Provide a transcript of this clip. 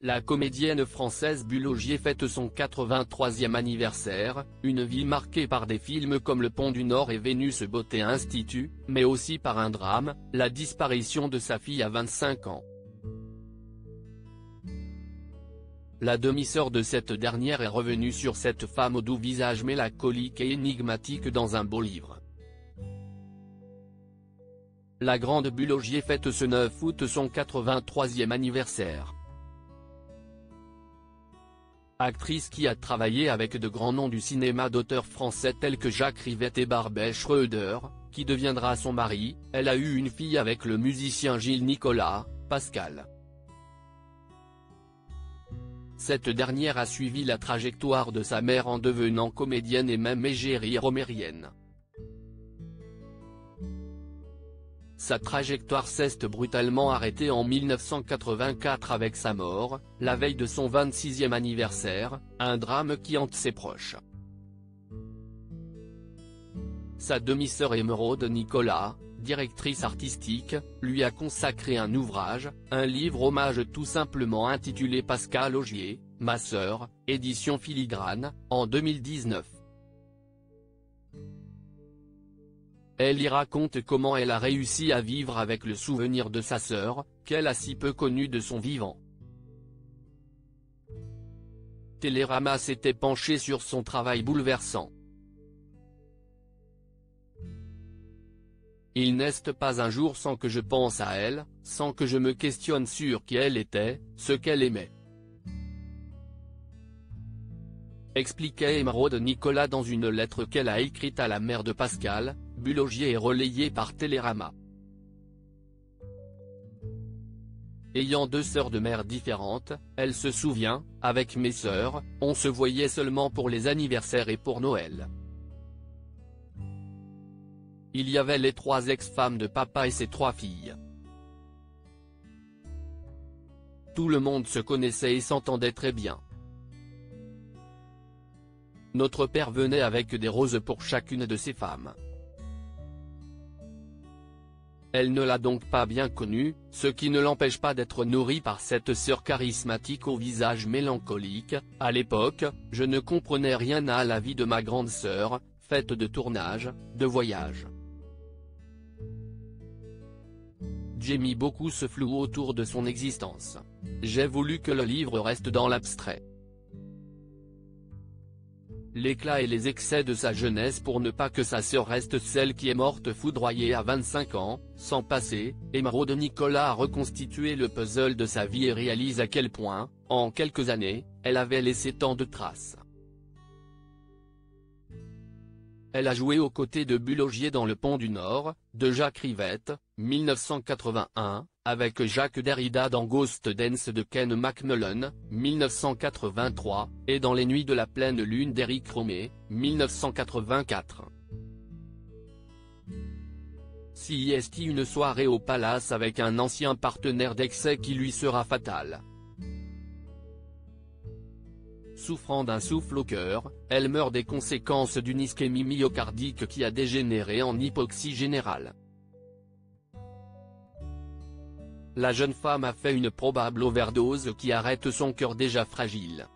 La comédienne française Bulle Ogier fête son 83e anniversaire, une vie marquée par des films comme Le Pont du Nord et Vénus Beauté Institut, mais aussi par un drame, la disparition de sa fille à 25 ans. La demi-sœur de cette dernière est revenue sur cette femme au doux visage mélancolique et énigmatique dans un beau livre. La grande Bulle Ogier fête ce 9 août son 83e anniversaire. Actrice qui a travaillé avec de grands noms du cinéma d'auteurs français tels que Jacques Rivette et Barbet Schroeder, qui deviendra son mari, elle a eu une fille avec le musicien Gilles Nicolas, Pascal. Cette dernière a suivi la trajectoire de sa mère en devenant comédienne et même égérie romérienne. Sa trajectoire s'est brutalement arrêtée en 1984 avec sa mort, la veille de son 26e anniversaire, un drame qui hante ses proches. Sa demi-sœur Émeraude Nicolas, directrice artistique, lui a consacré un ouvrage, un livre hommage tout simplement intitulé Pascal Ogier, ma sœur, édition Filigrane, en 2019. Elle y raconte comment elle a réussi à vivre avec le souvenir de sa sœur, qu'elle a si peu connue de son vivant. Télérama s'était penché sur son travail bouleversant. Il n'est pas un jour sans que je pense à elle, sans que je me questionne sur qui elle était, ce qu'elle aimait. Expliquait Émeraude Nicolas dans une lettre qu'elle a écrite à la mère de Pascal, Bulle Ogier et relayée par Télérama. Ayant deux sœurs de mères différentes, elle se souvient, avec mes sœurs, on se voyait seulement pour les anniversaires et pour Noël. Il y avait les trois ex-femmes de papa et ses trois filles. Tout le monde se connaissait et s'entendait très bien. Notre père venait avec des roses pour chacune de ses femmes. Elle ne l'a donc pas bien connue, ce qui ne l'empêche pas d'être nourrie par cette sœur charismatique au visage mélancolique. À l'époque, je ne comprenais rien à la vie de ma grande sœur, faite de tournages, de voyages. J'ai mis beaucoup ce flou autour de son existence. J'ai voulu que le livre reste dans l'abstrait. L'éclat et les excès de sa jeunesse pour ne pas que sa sœur reste celle qui est morte foudroyée à 25 ans, sans passé. Émeraude Nicolas a reconstitué le puzzle de sa vie et réalise à quel point, en quelques années, elle avait laissé tant de traces. Elle a joué aux côtés de Bulle Ogier dans Le Pont du Nord, de Jacques Rivette, 1981, avec Jacques Derrida dans Ghost Dance de Ken McMullen, 1983, et dans Les Nuits de la Pleine Lune d'Éric Rohmer, 1984. CIST une soirée au Palace avec un ancien partenaire d'excès qui lui sera fatal. Souffrant d'un souffle au cœur, elle meurt des conséquences d'une ischémie myocardique qui a dégénéré en hypoxie générale. La jeune femme a fait une probable overdose qui arrête son cœur déjà fragile.